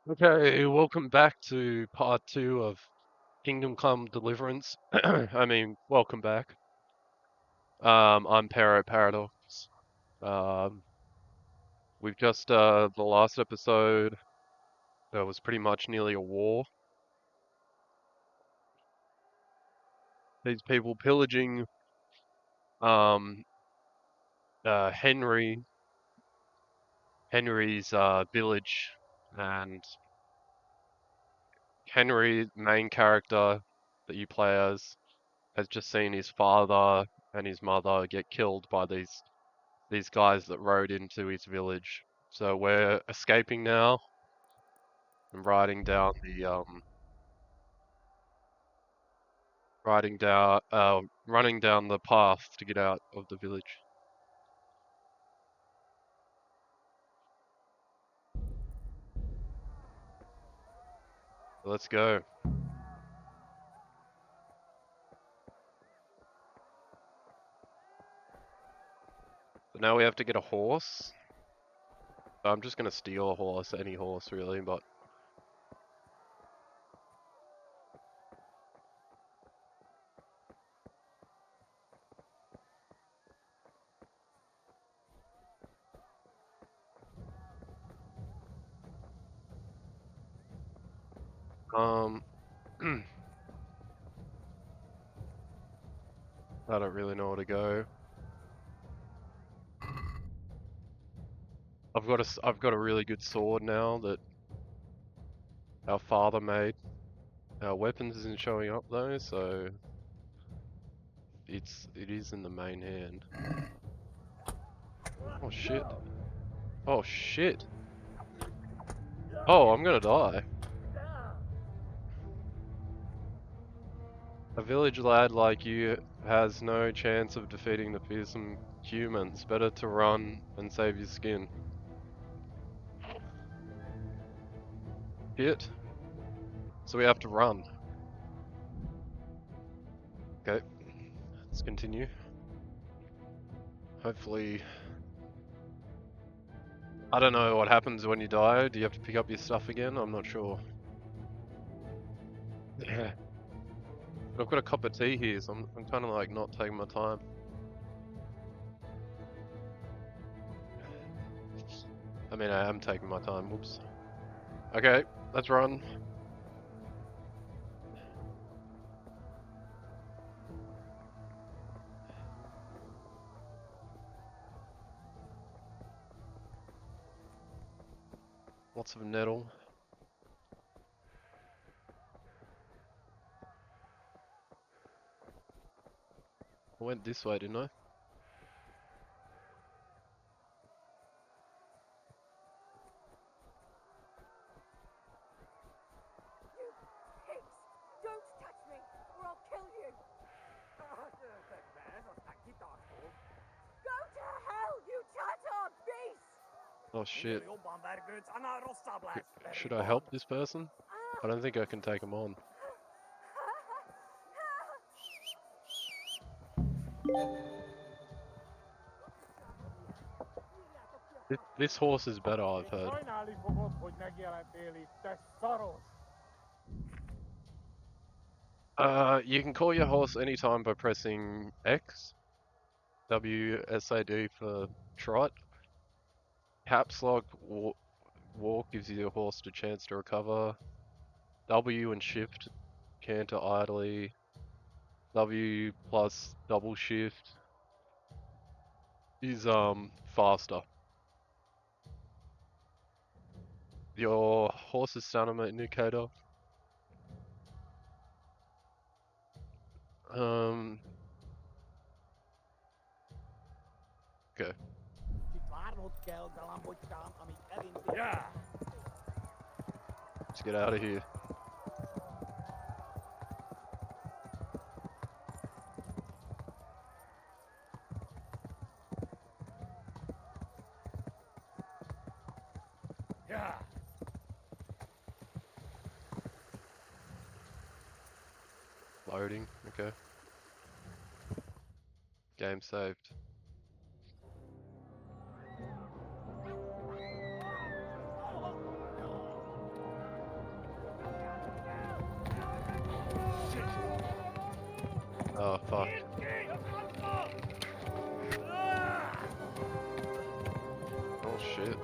Okay, welcome back to part two of Kingdom Come Deliverance. I mean, welcome back. I'm Pero Paradox. Um, we've just the last episode. There was pretty much nearly a war. These people pillaging um Henry's village, and Henry, main character that you play as, has just seen his father and his mother get killed by these guys that rode into his village. So we're escaping now and running down the path to get out of the village. Let's go. So now we have to get a horse. I'm just gonna steal a horse, any horse really, but um, I don't really know where to go. I've got a really good sword now that our father made. Our weapons isn't showing up though, so it is in the main hand. Oh shit. Oh shit. Oh, I'm gonna die. A village lad like you has no chance of defeating the fearsome humans. Better to run and save your skin. Shit. So we have to run. Okay, let's continue. Hopefully, I don't know what happens when you die. Do you have to pick up your stuff again? I'm not sure. Yeah. But I've got a cup of tea here, so I'm kind of like not taking my time. I mean, I am taking my time. Whoops. Okay, let's run. Lots of nettle. I went this way, didn't I? Don't touch me, or I'll kill you! Go to hell, you Tatar beast! Oh shit. Should I help this person? I don't think I can take him on. This horse is better, I've heard. You can call your horse anytime by pressing X, WSAD for trot. Caps lock walk gives your horse a chance to recover. W and shift canter idly. W plus double shift is faster. Your horse's stamina indicator. Okay. Let's get out of here. Loading, okay. Game saved. Oh, fuck. Oh, shit.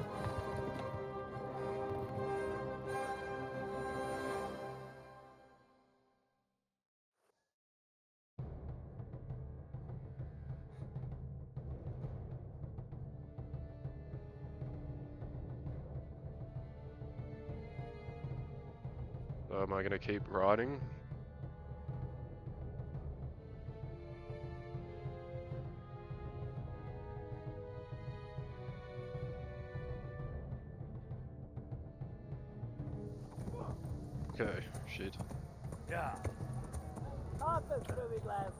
So am I gonna keep riding? Okay, shit. Yeah. Nothing through me glass.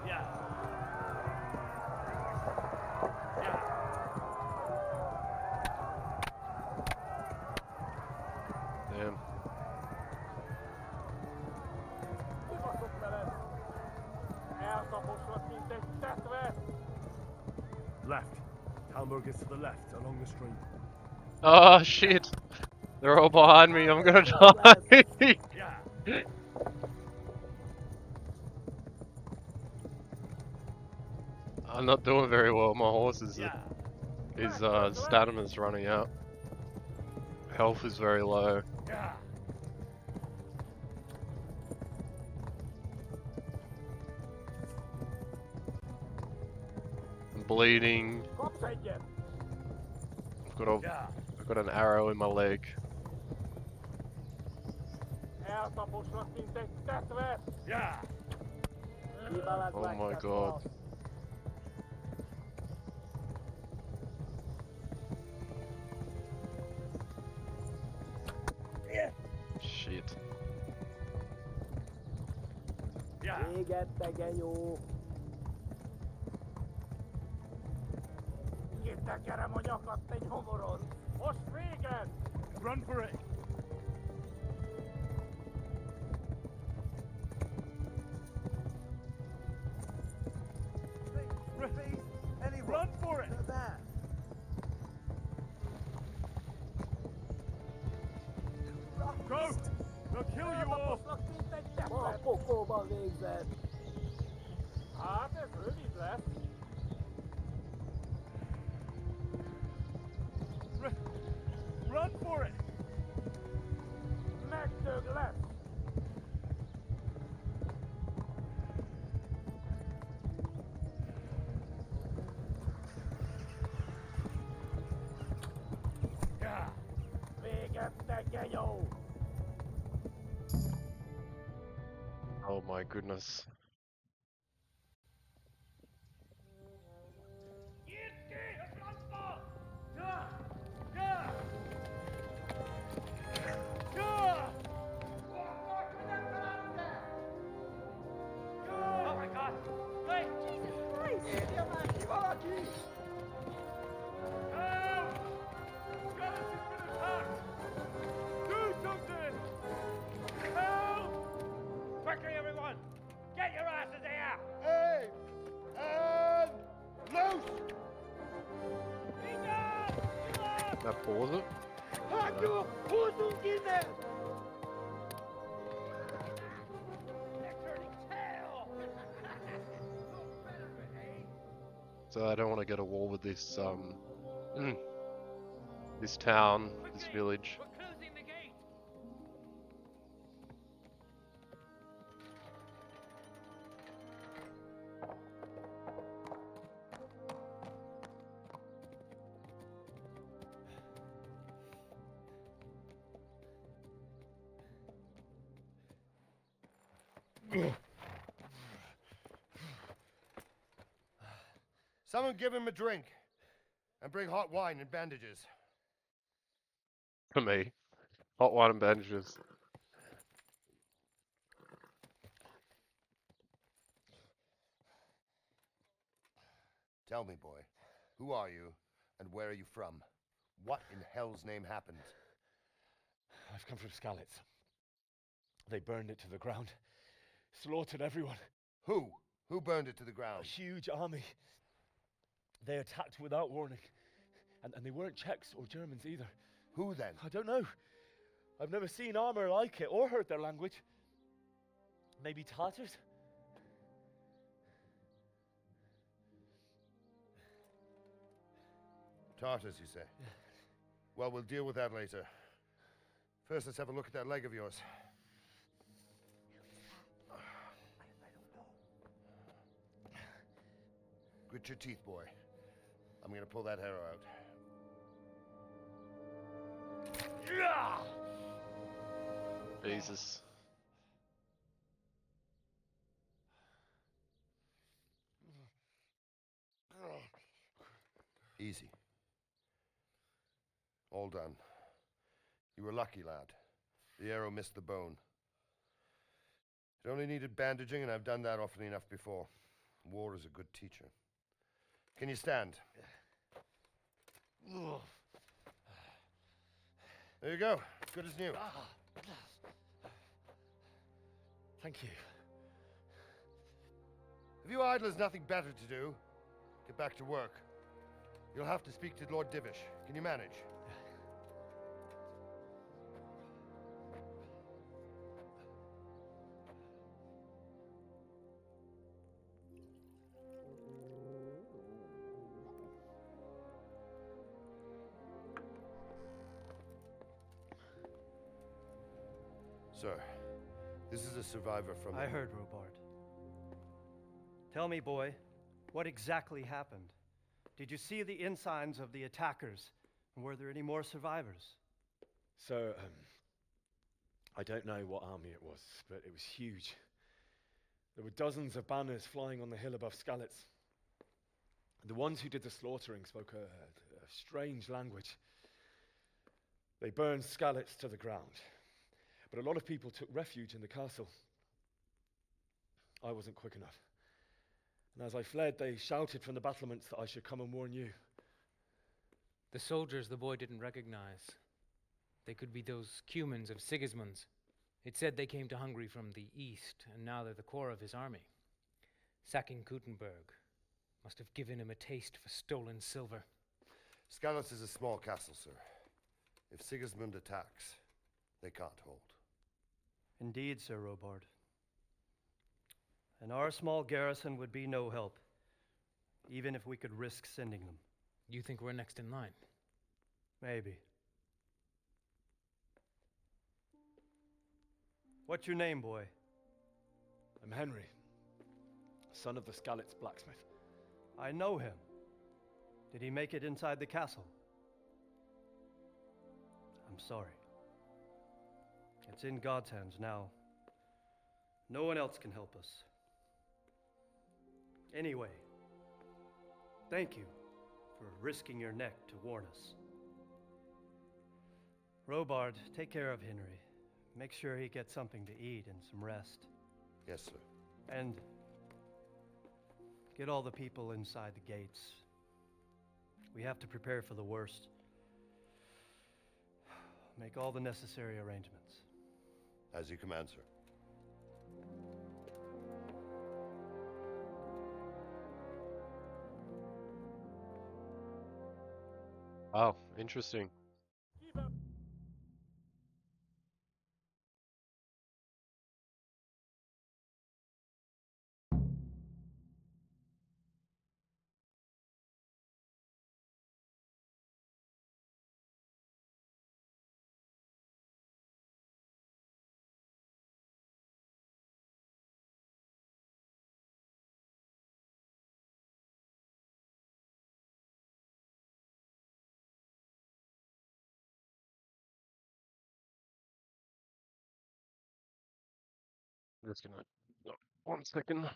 Yeah. Yeah. Damn. Kibaszott veled. Eltaposlak, mint egy tetve. Left. Hamburg is to the left along the street. Oh, shit. They're all behind me. I'm gonna die. Yeah. I'm not doing very well. My horse is Yeah. his stamina's running out. Health is very low. Yeah. I'm bleeding. Kapsz egyet. Yeah. I've got an arrow in my leg. Eltaposlak, mint egy tetve. Yeah. Oh my god. Shit. Yeah. Véget, te genyó. Itt tekerem a nyakat egy homoron. Most véget! Run for it. Run for it. Go. They'll kill you all. Eltaposlak, mint egy tetve. A pokolban végzett. Hát ez rövid lesz. Run for it. Megdög lesz. Yeah. Véget, te genyó. Oh my goodness. Oh my God! Wait! Jesus Christ! Help! Scottish has been attacked! Do something! Help! Quickly, everyone! Get your asses here! Hey! And loose! Can I pause it? Haku! Huzun gide! So I don't want to get a war with this this town, this village. We're closing the gate! Someone give him a drink. And bring hot wine and bandages. For me. Hot wine and bandages. Tell me, boy, who are you and where are you from? What in hell's name happened? I've come from Skalitz. They burned it to the ground, slaughtered everyone. Who? Who burned it to the A ground? huge army. They attacked without warning. And they weren't Czechs or Germans either. Who then? I don't know. I've never seen armor like it or heard their language. Maybe Tartars? Tartars, you say? Well, we'll deal with that later. First, let's have a look at that leg of yours. Grit your teeth, boy. I'm gonna pull that arrow out. Jesus. Easy. All done. You were lucky, lad. The arrow missed the bone. It only needed bandaging, and I've done that often enough before. War is a good teacher. Can you stand? There you go. Good as new. Thank you. If you idlers nothing better to do, get back to work. You'll have to speak to Lord Divish. Can you manage? Sir, this is a survivor from... I heard, Robard. Tell me, boy, what exactly happened? Did you see the ensigns of the attackers? And were there any more survivors? So, I don't know what army it was, but it was huge. There were dozens of banners flying on the hill above Skalitz. The ones who did the slaughtering spoke a strange language. They burned Skalitz to the ground. But a lot of people took refuge in the castle. I wasn't quick enough. And as I fled, they shouted from the battlements that I should come and warn you. The soldiers the boy didn't recognize. They could be those Cumans of Sigismund's. It said they came to Hungary from the east, and now they're the core of his army. Sacking Gutenberg must have given him a taste for stolen silver. Skalitz is a small castle, sir. If Sigismund attacks, they can't hold. Indeed, Sir Robard. And our small garrison would be no help, even if we could risk sending them. You think we're next in line? Maybe. What's your name, boy? I'm Henry, son of the Skalitz blacksmith. I know him. Did he make it inside the castle? I'm sorry. It's in God's hands now. No one else can help us. Anyway, thank you for risking your neck to warn us. Robard, take care of Henry. Make sure he gets something to eat and some rest. Yes, sir. And get all the people inside the gates. We have to prepare for the worst. Make all the necessary arrangements. As you command, sir. Oh, interesting. Just gonna, no, 1 second. Have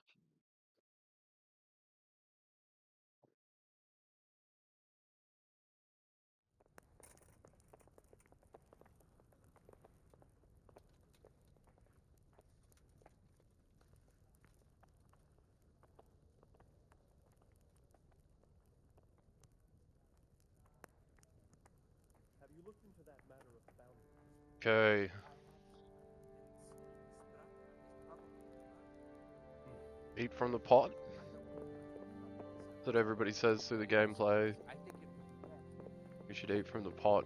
you looked into that matter of bounty? Okay. Eat from the pot. That's what everybody says through the gameplay. We should eat from the pot.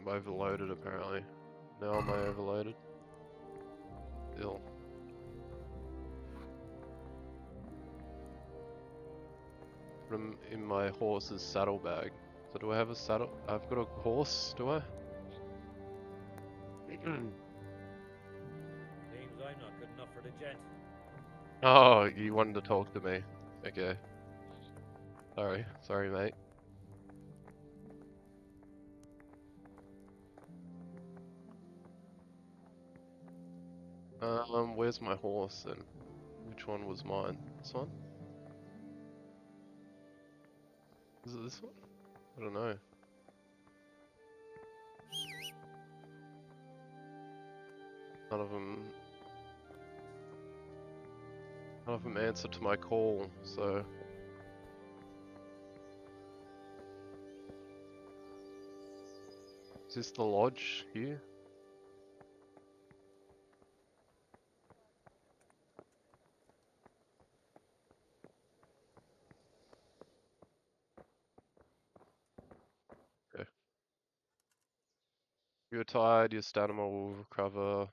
I'm overloaded apparently. Now am I overloaded? Still. Put 'em in my horse's saddlebag. So do I have a saddle? I've got a horse, do I? Seems I'm not good enough for the gent. Oh, you wanted to talk to me. Okay. Sorry mate. Where's my horse then? Which one was mine? This one? Is it this one? I don't know. None of them answer to my call, so. Is this the lodge here? Okay. You're tired, your stamina will recover.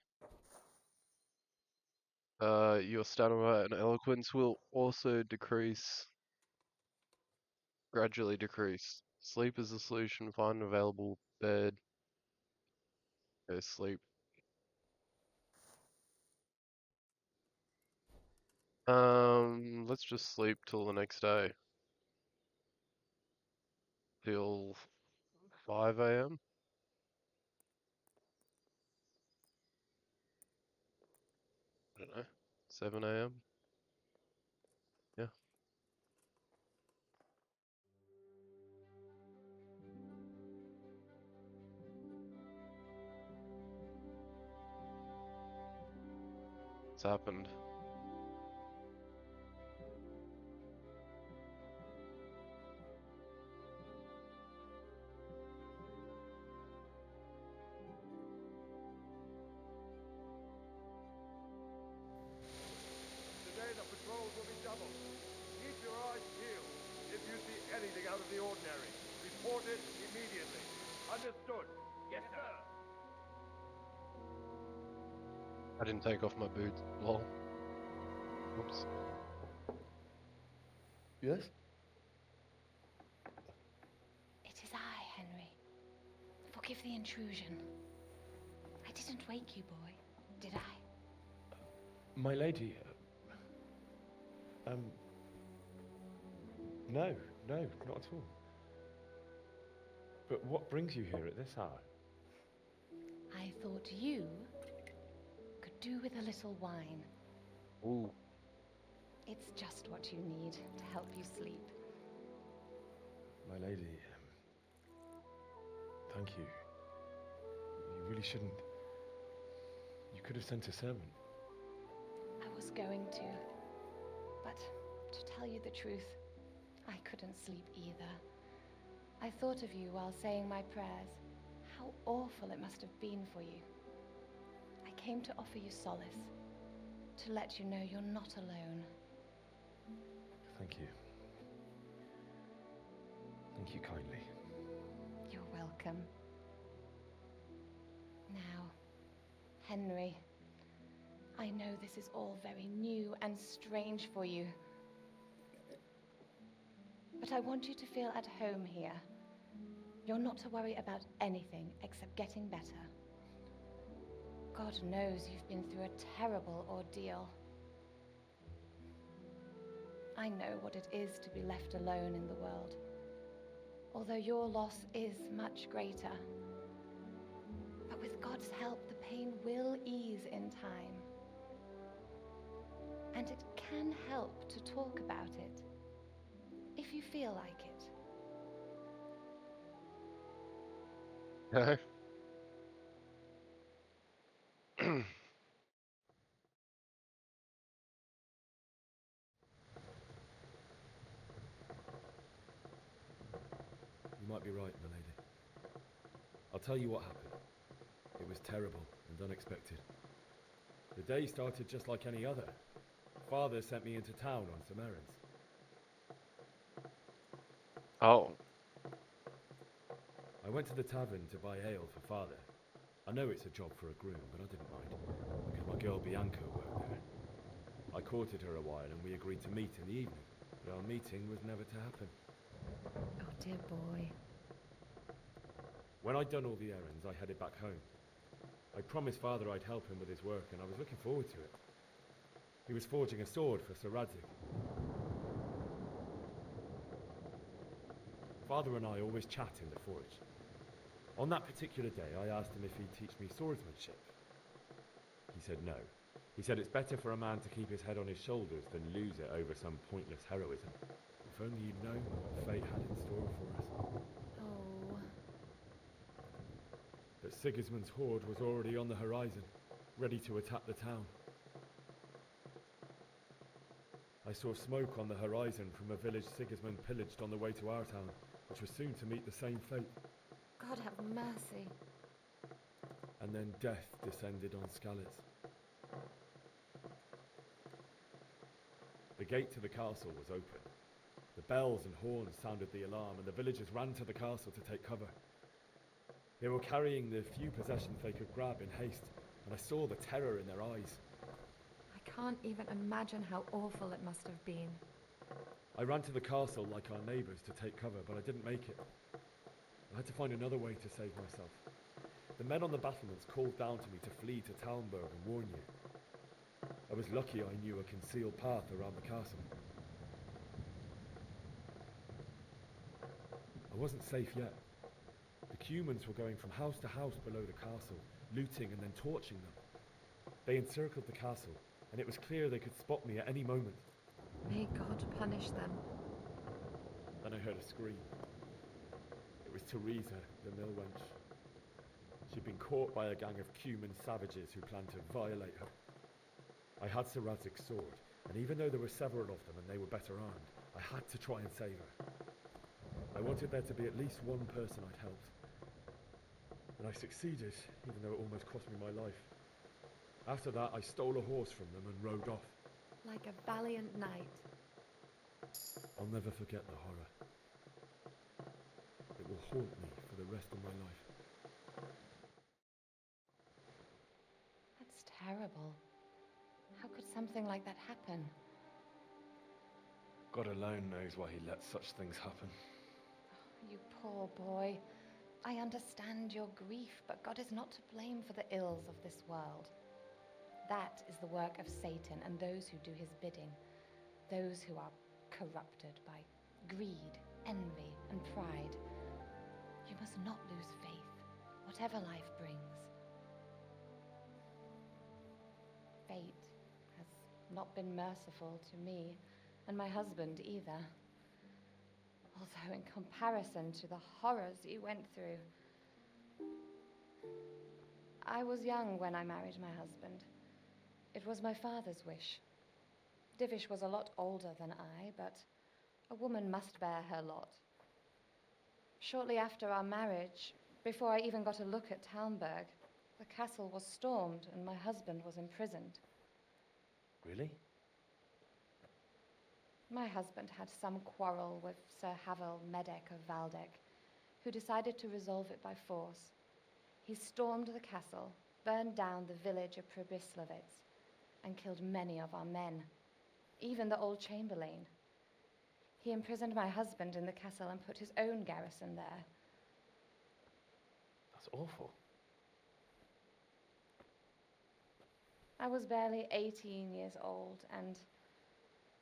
Your stamina and eloquence will also gradually decrease. Sleep is the solution, find an available bed. Go sleep. Let's just sleep till the next day. Till 5 a.m.? I don't know. 7 a.m.? Yeah. What's happened? Today the patrols will be doubled. Keep your eyes peeled. If you see anything out of the ordinary, report it immediately. Understood? Yes, sir. I didn't take off my boots. Lol. Oops. Yes? It is I, Henry. Forgive the intrusion. I didn't wake you, boy, did I? My lady, no, not at all. But what brings you here at this hour? I thought you could do with a little wine. Ooh. It's just what you need to help you sleep. My lady, thank you. You really shouldn't. You could have sent a servant. I was going to, but to tell you the truth, I couldn't sleep either. I thought of you while saying my prayers. How awful it must have been for you. I came to offer you solace, to let you know you're not alone. Thank you. Thank you kindly. You're welcome. Now, Henry, I know this is all very new and strange for you. But I want you to feel at home here. You're not to worry about anything except getting better. God knows you've been through a terrible ordeal. I know what it is to be left alone in the world, although your loss is much greater. But with God's help, the pain will ease in time. And it can help to talk about it, if you feel like it. Okay. You might be right, my lady. I'll tell you what happened. It was terrible and unexpected. The day started just like any other. Father sent me into town on some errands. I went to the tavern to buy ale for father. I know it's a job for a groom, but I didn't mind, because my girl Bianca worked there. I courted her a while and we agreed to meet in the evening, but our meeting was never to happen. Oh, dear boy. When I'd done all the errands, I headed back home. I promised father I'd help him with his work, and I was looking forward to it. He was forging a sword for Sir Radzik. Father and I always chat in the forge. On that particular day, I asked him if he'd teach me swordsmanship. He said no. He said it's better for a man to keep his head on his shoulders than lose it over some pointless heroism. If only you'd known what fate had in store for us. Oh. But Sigismund's horde was already on the horizon, ready to attack the town. I saw smoke on the horizon from a village Sigismund pillaged on the way to our town, which was soon to meet the same fate. God have mercy. And then death descended on Skalitz. The gate to the castle was open. The bells and horns sounded the alarm, and the villagers ran to the castle to take cover. They were carrying the few possessions they could grab in haste, and I saw the terror in their eyes. I can't even imagine how awful it must have been. I ran to the castle like our neighbours to take cover, but I didn't make it. I had to find another way to save myself. The men on the battlements called down to me to flee to Talmberg and warn you. I was lucky I knew a concealed path around the castle. I wasn't safe yet. The Cumans were going from house to house below the castle, looting and then torching them. They encircled the castle, and it was clear they could spot me at any moment. May God punish them. Then I heard a scream. It was Teresa, the mill wench. She'd been caught by a gang of Cuman savages who planned to violate her. I had Sir Radzig's sword, and even though there were several of them and they were better armed, I had to try and save her. I wanted there to be at least one person I'd helped. And I succeeded, even though it almost cost me my life. After that, I stole a horse from them and rode off. Like a valiant knight. I'll never forget the horror. It will haunt me for the rest of my life. That's terrible. How could something like that happen? God alone knows why he lets such things happen. You poor boy. I understand your grief, but God is not to blame for the ills of this world. That is the work of Satan and those who do his bidding, those who are corrupted by greed, envy, and pride. You must not lose faith, whatever life brings. Fate has not been merciful to me, and my husband either. Although in comparison to the horrors you went through. I was young when I married my husband. It was my father's wish. Divish was a lot older than I, but a woman must bear her lot. Shortly after our marriage, before I even got a look at Talmberg, the castle was stormed and my husband was imprisoned. Really? My husband had some quarrel with Sir Havel Medek of Valdek, who decided to resolve it by force. He stormed the castle, burned down the village of Probislavitz, and killed many of our men, even the old chamberlain. He imprisoned my husband in the castle and put his own garrison there. That's awful. I was barely 18 years old, and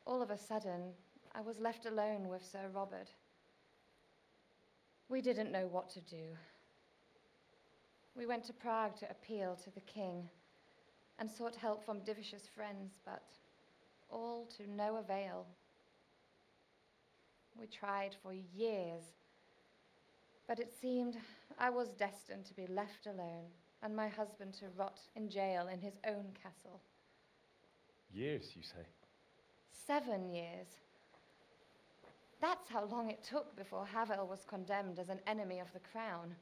all of a sudden, I was left alone with Sir Robert. We didn't know what to do. We went to Prague to appeal to the king and sought help from Divish's friends, but all to no avail. We tried for years, but it seemed I was destined to be left alone and my husband to rot in jail in his own castle. Years, you say? 7 years. That's how long it took before Havel was condemned as an enemy of the crown.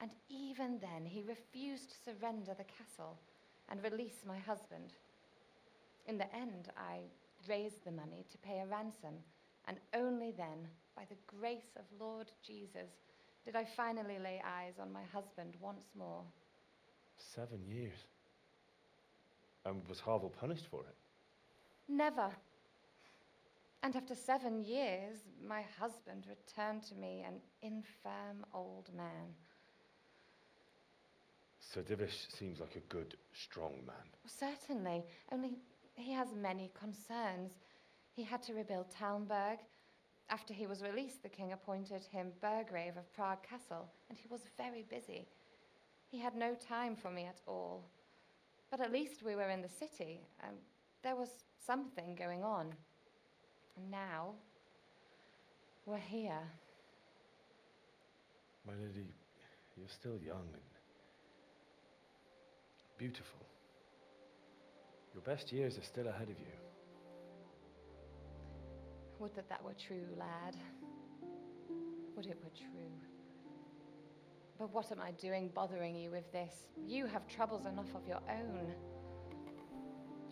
And even then, he refused to surrender the castle and release my husband. In the end, I raised the money to pay a ransom, and only then, by the grace of Lord Jesus, did I finally lay eyes on my husband once more. 7 years. And was Harville punished for it? Never. And after 7 years, my husband returned to me an infirm old man. Sir Divish seems like a good, strong man. Certainly, only he has many concerns. He had to rebuild Talmberg. After he was released, the king appointed him Burgrave of Prague Castle, and he was very busy. He had no time for me at all. But at least we were in the city, and there was something going on. And now, we're here. My lady, you're still young and beautiful. Your best years are still ahead of you. Would that that were true, lad. Would it were true. But what am I doing bothering you with this? You have troubles enough of your own.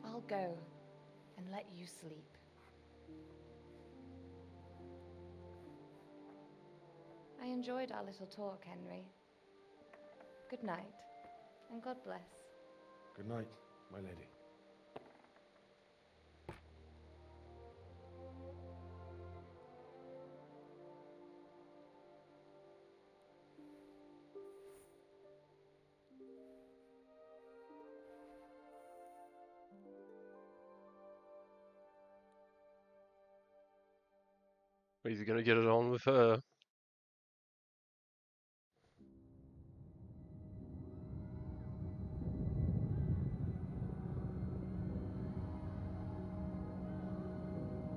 I'll go and let you sleep. I enjoyed our little talk, Henry. Good night, and God bless. Good night, my lady. Is he gonna get it on with her?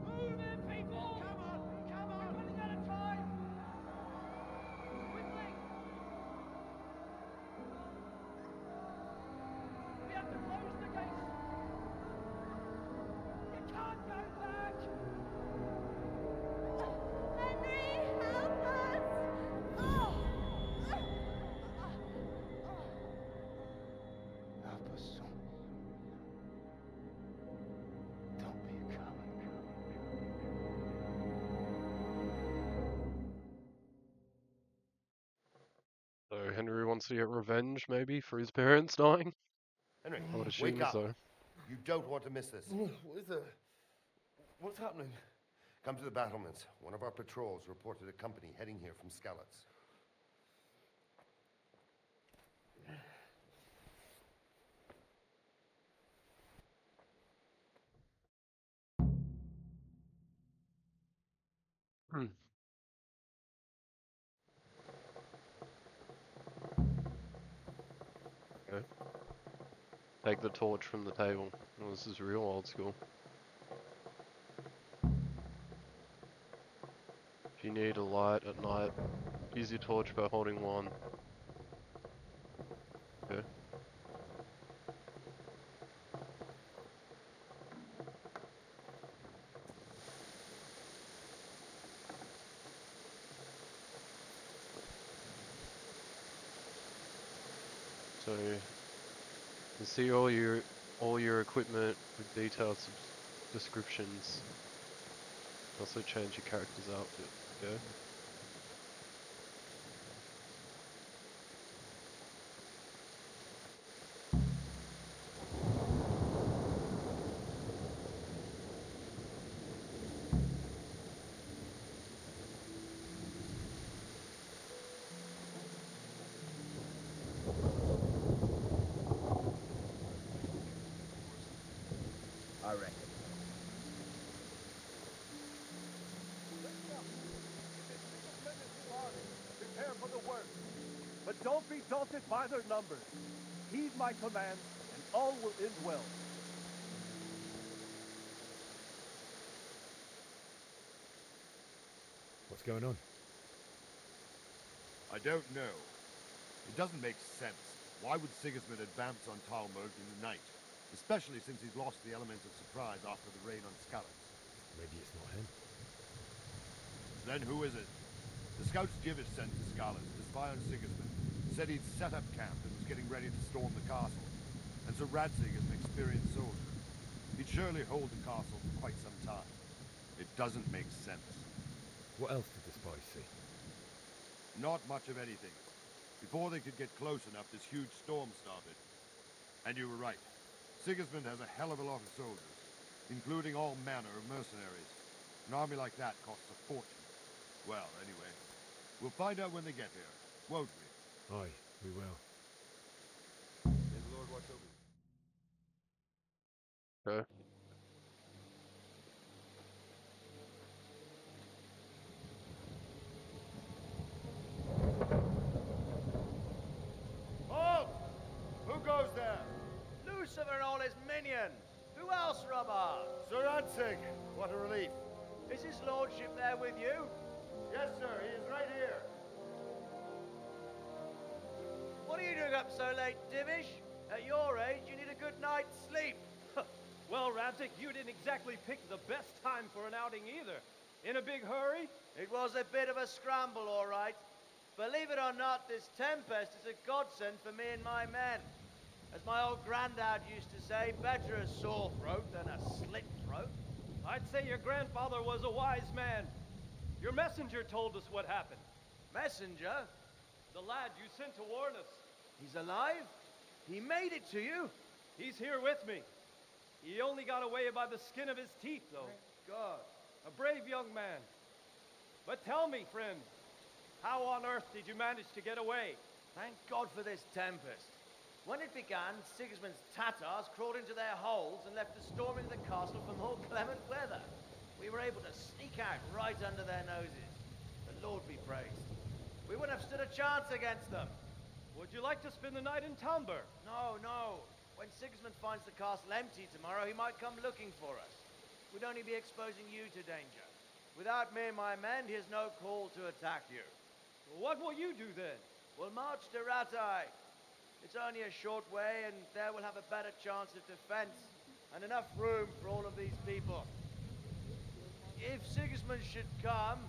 Move in, people! Come on! Come on! We're running out of time! Quickly! We have to close the gates! You can't go back! Henry, help us! Help us, son. Don't be a coward. So Henry wants to get revenge, maybe, for his parents dying? Henry, I would wake assume up. so. You don't want to miss this. What is it? What's happening? Come to the battlements. One of our patrols reported a company heading here from Skalitz. Hmm. Okay. Take the torch from the table. Oh, this is real old school. If you need a light at night, use your torch by holding one. Okay. So you see all your equipment with detailed descriptions. Also change your character's outfit. Okay. I reckon. Prepare for the worst. But don't be daunted by their numbers. Heed my commands, and all will end well. What's going on? I don't know. It doesn't make sense. Why would Sigismund advance on Talmberg in the night? Especially since he's lost the element of surprise after the raid on Skalitz. Maybe it's not him. Then who is it? The scouts Jivish sent to Skalitz to spy on Sigismund said he'd set up camp and was getting ready to storm the castle. And Sir Radzig is an experienced soldier. He'd surely hold the castle for quite some time. It doesn't make sense. What else did the spies see? Not much of anything. Before they could get close enough, this huge storm started. And you were right. Sigismund has a hell of a lot of soldiers, including all manner of mercenaries. An army like that costs a fortune. Well, anyway, we'll find out when they get here, won't we? Aye, we will. May the Lord watch over you. Okay. Halt! Who goes there? Lucifer and all his minions. Who else, Robert? Sir Ansig. What a relief. Is his lordship there with you? Yes, sir. He is right here. What are you doing up so late, Divish? At your age, you need a good night's sleep. Well, Radzik, you didn't exactly pick the best time for an outing either. In a big hurry? It was a bit of a scramble, all right. Believe it or not, this tempest is a godsend for me and my men. As my old granddad used to say, better a sore throat than a slit throat. I'd say your grandfather was a wise man. Your messenger told us what happened. Messenger? The lad you sent to warn us. He's alive? He made it to you? He's here with me. He only got away by the skin of his teeth, though. God. A brave young man. But tell me, friend, how on earth did you manage to get away? Thank God for this tempest. When it began, Sigismund's Tatars crawled into their holes and left us storming the castle for more clement weather. We were able to sneak out right under their noses. The Lord be praised. We wouldn't have stood a chance against them. Would you like to spend the night in Talmber? No, no. When Sigismund finds the castle empty tomorrow, he might come looking for us. We'd only be exposing you to danger. Without me and my men, he has no call to attack you. What will you do then? We'll march to Ratai. It's only a short way, and there we'll have a better chance of defense and enough room for all of these people. If Sigismund should come,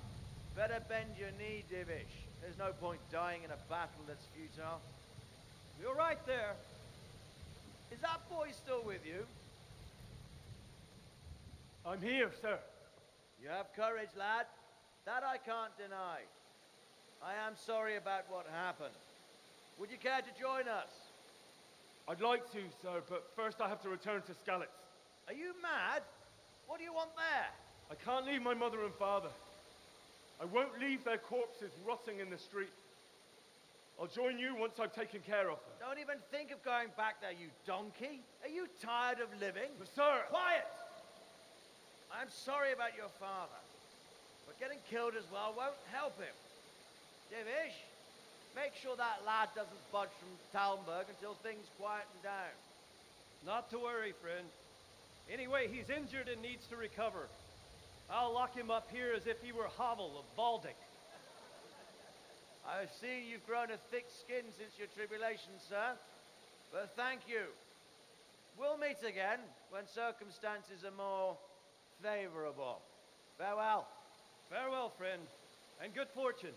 better bend your knee, Divish. There's no point dying in a battle that's futile. You're right there. Is that boy still with you? I'm here, sir. You have courage, lad. That I can't deny. I am sorry about what happened. Would you care to join us? I'd like to, sir, but first I have to return to Skalitz. Are you mad? What do you want there? I can't leave my mother and father. I won't leave their corpses rotting in the street. I'll join you once I've taken care of them. Don't even think of going back there, you donkey. Are you tired of living? But sir! Quiet! I'm sorry about your father, but getting killed as well won't help him. Divish, make sure that lad doesn't budge from Talmberg until things quieten down. Not to worry, friend. Anyway, he's injured and needs to recover. I'll lock him up here as if he were Havel of Baldic. I've seen you've grown a thick skin since your tribulation, sir. But thank you. We'll meet again when circumstances are more favorable. Farewell. Farewell, friend, and good fortune.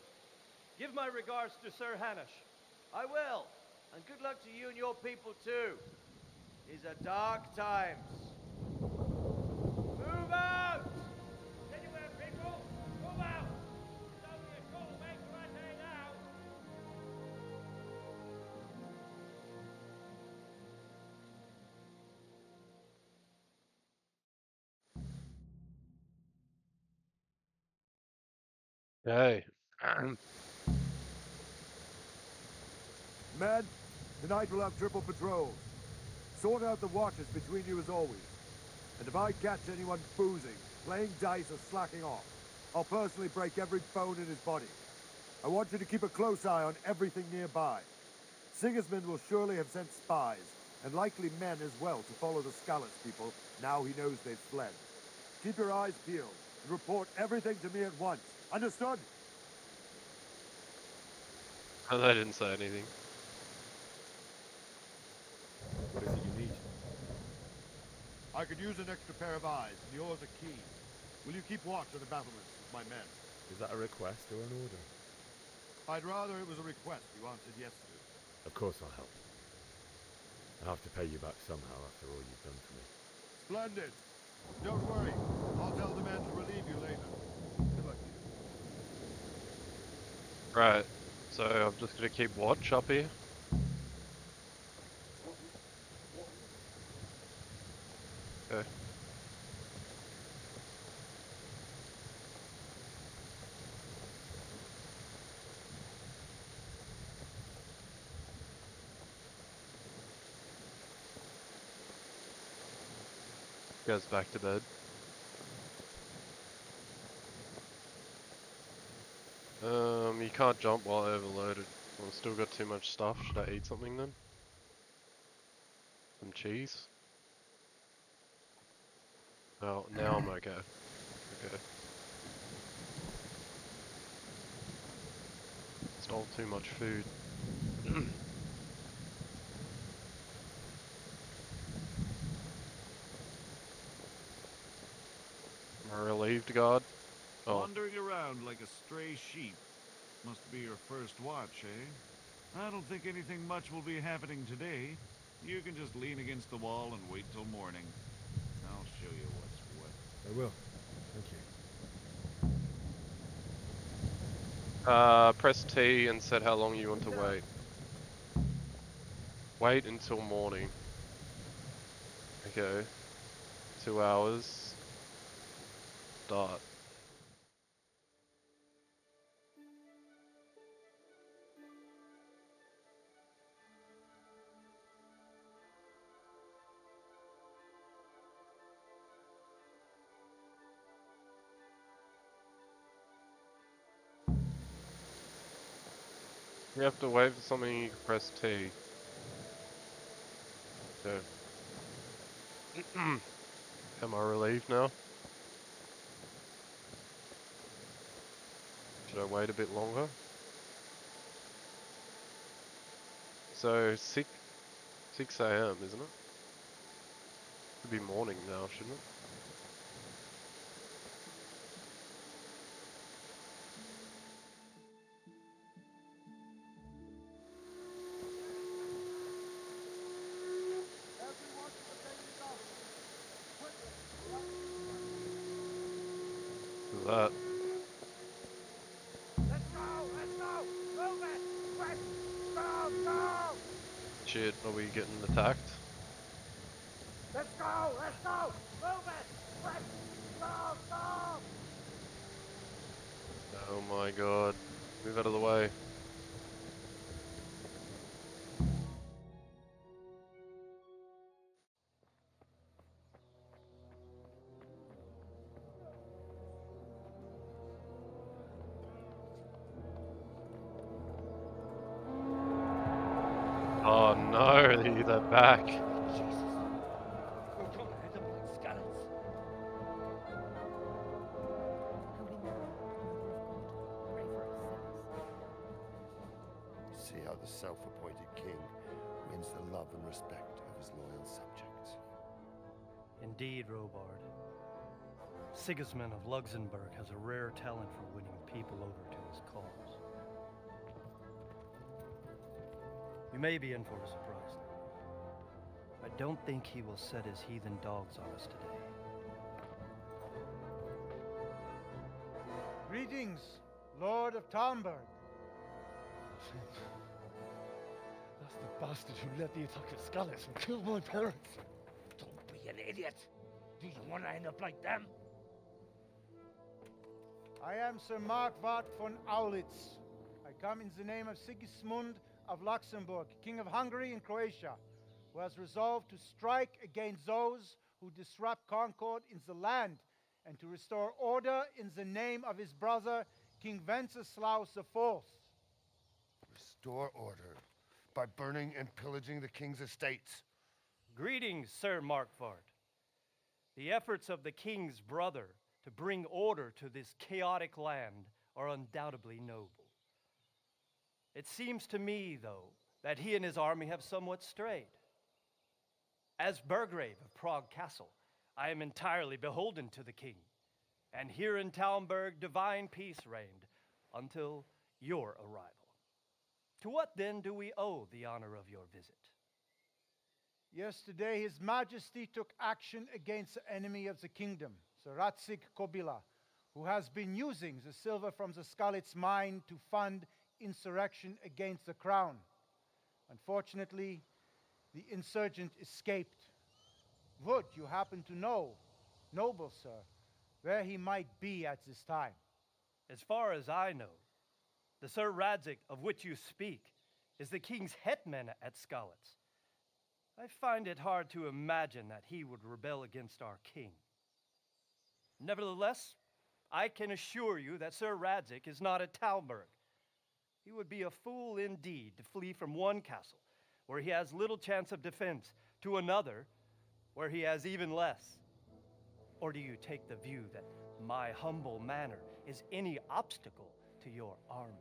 Give my regards to Sir Hanush. I will. And good luck to you and your people, too. These are dark times. Move out! Anywhere, people! Move out! It's only a call make right now! Okay. Men, tonight we'll have triple patrols. Sort out the watches between you as always. And if I catch anyone boozing, playing dice or slacking off, I'll personally break every bone in his body. I want you to keep a close eye on everything nearby. Sigismund will surely have sent spies, and likely men as well, to follow the Skalitz people now he knows they've fled. Keep your eyes peeled, and report everything to me at once. Understood? Oh, they didn't say anything. What is it you need? I could use an extra pair of eyes, and yours are keen. Will you keep watch on the battlements with my men? Is that a request or an order? I'd rather it was a request you answered yes to. Of course I'll help. I'll have to pay you back somehow after all you've done for me. Splendid. Don't worry. I'll tell the men to relieve you later. Good luck to you. Right. So I'm just gonna keep watch up here. Okay. Goes back to bed. You can't jump while overloaded. I've still got too much stuff. Should I eat something then? Some cheese? Oh, now I'm okay. Okay. Stole too much food. Am I relieved, God? Oh, Wandering around like a stray sheep. Must be your first watch, eh? I don't think anything much will be happening today. You can just lean against the wall and wait till morning. I'll show you what's what. I will. Thank you. press T and set how long you want to wait. Wait until morning. Okay. 2 hours. Start. You have to wait for something, you can press T. Okay. Am I relieved now? Should I wait a bit longer? So 6 a.m. isn't it? Should be morning now, shouldn't it? Is that Let's go! Let's go! Move it! Quick! Go! Go! shit? Are we getting attacked? Let's go! Let's go! Move it! Quick! Go! Go! Oh my god. Move out of the way. Oh no, they're back. Jesus. We're gonna end up like skeletons. Holy Mary, Mother of God, pray for us sinners. See how the self-appointed king wins the love and respect of his loyal subjects. Indeed, Robard. Sigismund of Luxembourg has a rare talent for winning people over to his cause. You may be in for a surprise. I don't think he will set his heathen dogs on us today. Greetings, Lord of Talmberg. That's the bastard who led the attack at Scallis and killed my parents. Don't be an idiot! Do you want to end up like them? I am Sir Markwart von Aulitz. I come in the name of Sigismund of Luxembourg, King of Hungary and Croatia, who has resolved to strike against those who disrupt concord in the land and to restore order in the name of his brother, King Wenceslaus IV. Restore order by burning and pillaging the king's estates. Greetings, Sir Markwart. The efforts of the king's brother to bring order to this chaotic land are undoubtedly noble. It seems to me, though, that he and his army have somewhat strayed. As Burgrave of Prague Castle, I am entirely beholden to the king, and here in Talmberg divine peace reigned until your arrival. To what then do we owe the honor of your visit? Yesterday, His Majesty took action against the enemy of the kingdom, Sir Ratsig Kobila, who has been using the silver from the Skalitz mine to fund insurrection against the crown. Unfortunately, the insurgent escaped. Would you happen to know, noble sir, where he might be at this time? As far as I know, the Sir Radzik of which you speak is the king's hetman at Skalitz. I find it hard to imagine that he would rebel against our king. Nevertheless, I can assure you that Sir Radzik is not at Talberg. He would be a fool indeed to flee from one castle, where he has little chance of defense, to another, where he has even less. Or do you take the view that my humble manner is any obstacle to your army?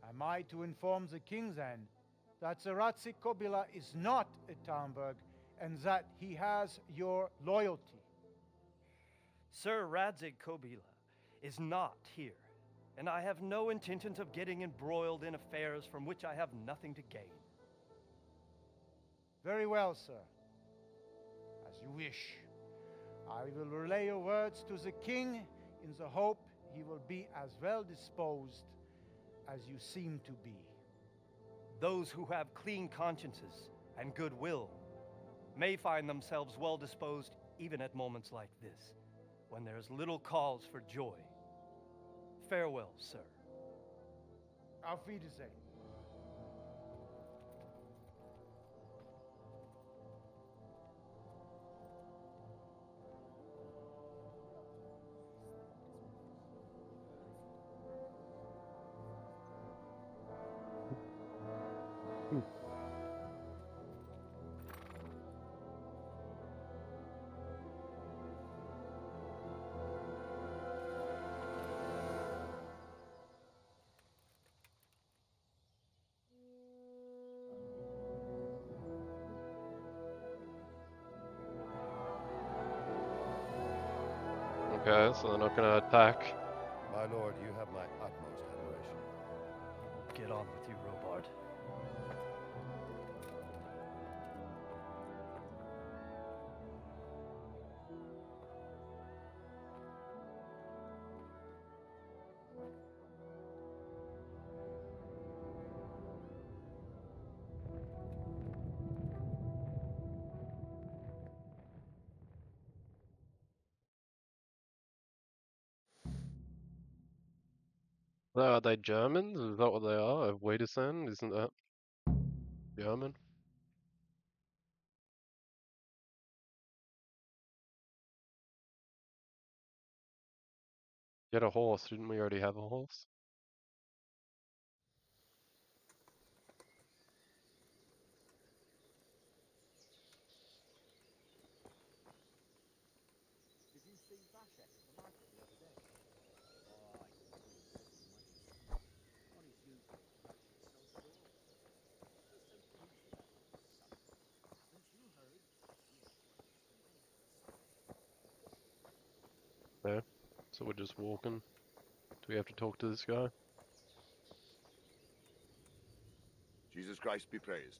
Am I to inform the king then that Sir Ratzik Kobila is not at Talmberg and that he has your loyalty? Sir Radzik Kobila is not here, and I have no intentions of getting embroiled in affairs from which I have nothing to gain. Very well, sir. As you wish. I will relay your words to the king in the hope he will be as well disposed as you seem to be. Those who have clean consciences and goodwill may find themselves well disposed even at moments like this, when there's little cause for joy. Farewell, sir. Auf Wiedersehen. Okay, so they're not gonna attack. My lord, you have my utmost admiration. Get on with you, Robard. Are they Germans? Is that what they are? Wiedersehen? Isn't that German? Get a horse, didn't we already have a horse? Did you see Vashek at the market the other day? On his usual Vashek sells doors. He's so pleased about it. Haven't you heard? Yeah. So we're just walking. Do we have to talk to this guy? Jesus Christ be praised.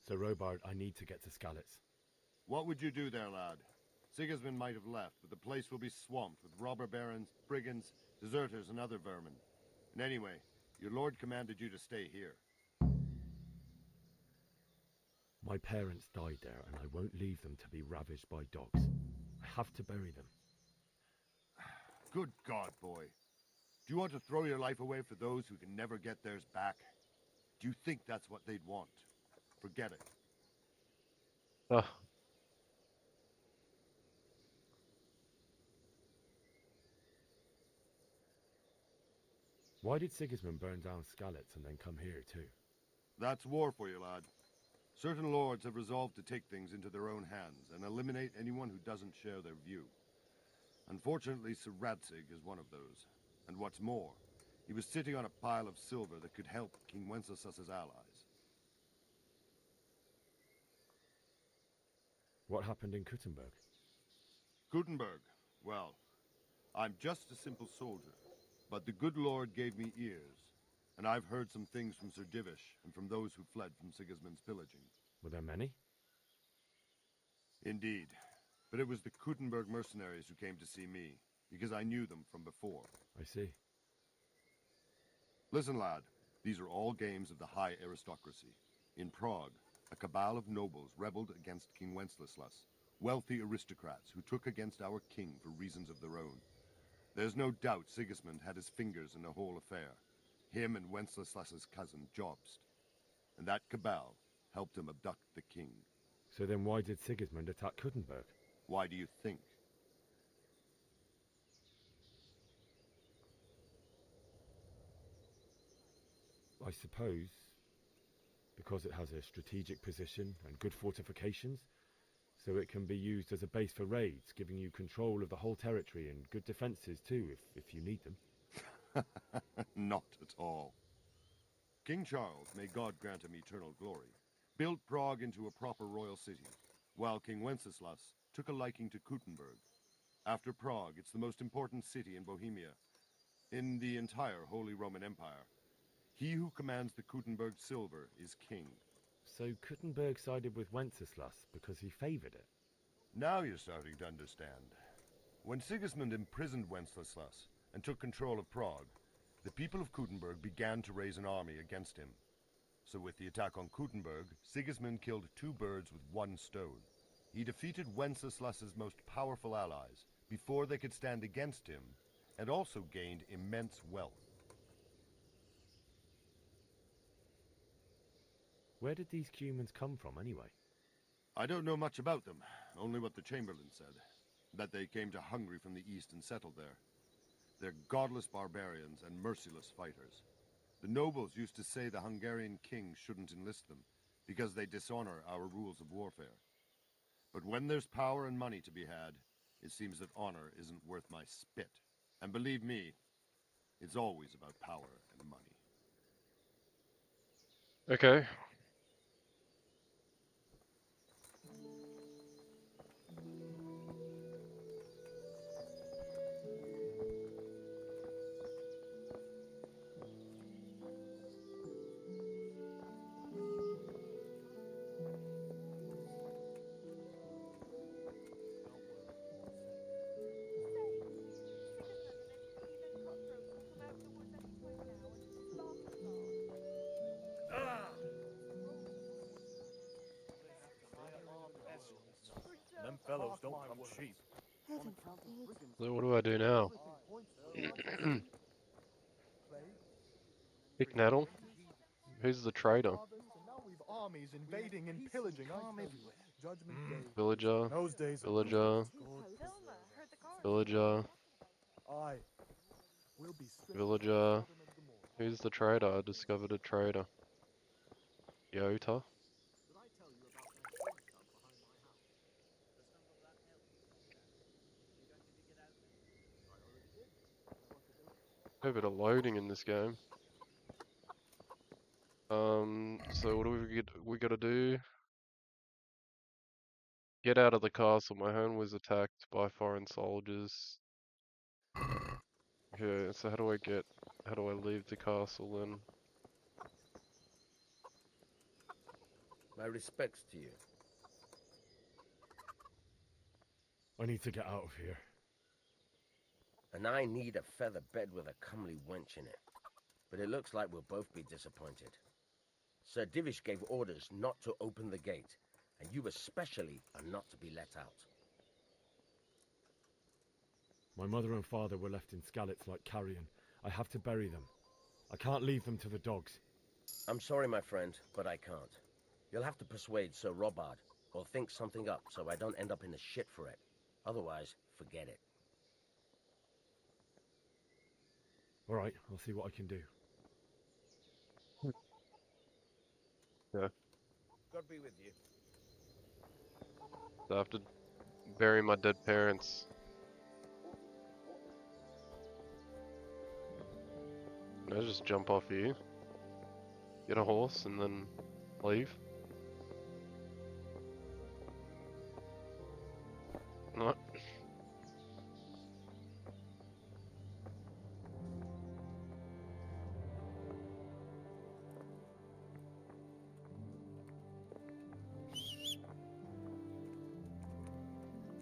Sir Robard, I need to get to Skalitz. What would you do there, lad? Sigismund might have left, but the place will be swamped with robber barons, brigands, deserters, and other vermin. And anyway, your lord commanded you to stay here. My parents died there, and I won't leave them to be ravaged by dogs. I have to bury them. Good God, boy. Do you want to throw your life away for those who can never get theirs back? Do you think that's what they'd want? Forget it. Ugh. Why did Sigismund burn down Skalitz and then come here too? That's war for you, lad. Certain lords have resolved to take things into their own hands and eliminate anyone who doesn't share their view. Unfortunately, Sir Radzig is one of those. And what's more, he was sitting on a pile of silver that could help King Wenceslaus's allies. What happened in Kuttenberg? Gutenberg, well, I'm just a simple soldier, but the good Lord gave me ears, and I've heard some things from Sir Divish and from those who fled from Sigismund's pillaging. Were there many? Indeed. But it was the Kuttenberg mercenaries who came to see me, because I knew them from before. I see. Listen, lad, these are all games of the high aristocracy. In Prague, a cabal of nobles rebelled against King Wenceslas, wealthy aristocrats who took against our king for reasons of their own. There's no doubt Sigismund had his fingers in the whole affair. Him and Wenceslas's cousin, Jobst. And that cabal helped him abduct the king. So then why did Sigismund attack Kuttenberg? Why do you think? I suppose because it has a strategic position and good fortifications, so it can be used as a base for raids, giving you control of the whole territory and good defenses too, if you need them. Not at all. King Charles, may God grant him eternal glory, built Prague into a proper royal city, while King Wenceslas took a liking to Kuttenberg. After Prague, it's the most important city in Bohemia, in the entire Holy Roman Empire. He who commands the Kuttenberg silver is king. So Kuttenberg sided with Wenceslas because he favored it? Now you're starting to understand. When Sigismund imprisoned Wenceslas and took control of Prague, the people of Kuttenberg began to raise an army against him. So with the attack on Kuttenberg, Sigismund killed 2 birds with 1 stone. He defeated Wenceslas's most powerful allies before they could stand against him, and also gained immense wealth. Where did these Cumans come from anyway? I don't know much about them, only what the Chamberlain said, that they came to Hungary from the east and settled there. They're godless barbarians and merciless fighters. The nobles used to say the Hungarian king shouldn't enlist them, because they dishonor our rules of warfare. But when there's power and money to be had, it seems that honor isn't worth my spit. And believe me, it's always about power and money. Okay. Them fellows don't come cheap. So what do I do now? Pick Nettle? Who's the traitor? Now we've armies invading and pillaging everywhere. Judgment Day. Villager, Those days are villager, villager, Aye. We'll be stripped villager. Who's the traitor? I discovered a traitor. Yota? A bit of loading in this game. So what do we gotta do? Get out of the castle. My home was attacked by foreign soldiers. Okay, so how do I leave the castle then? My respects to you. I need to get out of here. And I need a feather bed with a comely wench in it. But it looks like we'll both be disappointed. Sir Divish gave orders not to open the gate, and you especially are not to be let out. My mother and father were left in Skalitz like carrion. I have to bury them. I can't leave them to the dogs. I'm sorry, my friend, but I can't. You'll have to persuade Sir Robard, or think something up so I don't end up in the shit for it. Otherwise, forget it. All right, I'll see what I can do. Yeah, God be with you. so I have to bury my dead parents. Can I just jump off you? Get a horse and then leave? No.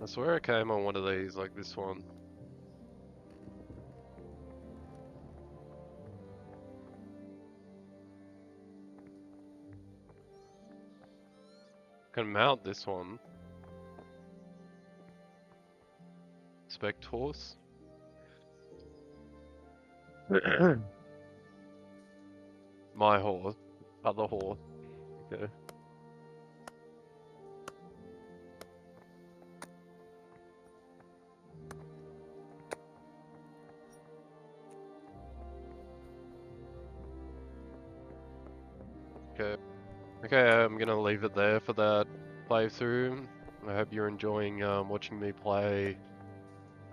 I swear I came on one of these, like this one. Can mount this one. Spect horse. My horse. Other horse. Okay. Okay. Okay, I'm gonna leave it there for that playthrough. I hope you're enjoying watching me play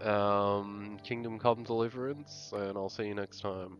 Kingdom Come Deliverance, and I'll see you next time.